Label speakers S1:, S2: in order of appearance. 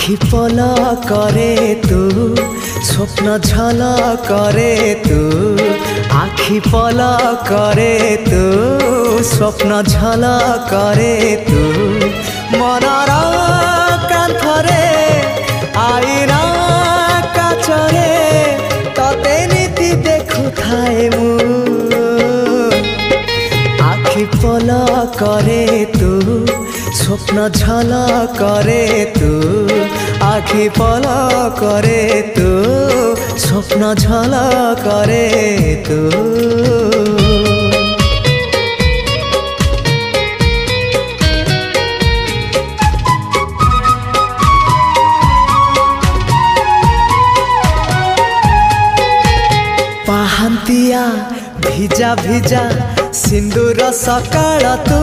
S1: आखि पल करे तू स्वप्न झल करे तू आखि पल करे तू स्वप्न झल करे तू मनर कांथरे आईना काचरे तते नीति देखु थाए मु आखि पल करे तू स्वप्न झल करे तू आखि पल करे तू स्वप्न झल करे तू पाहंतिया भिजा भिजा सिंदूर सकाळ तू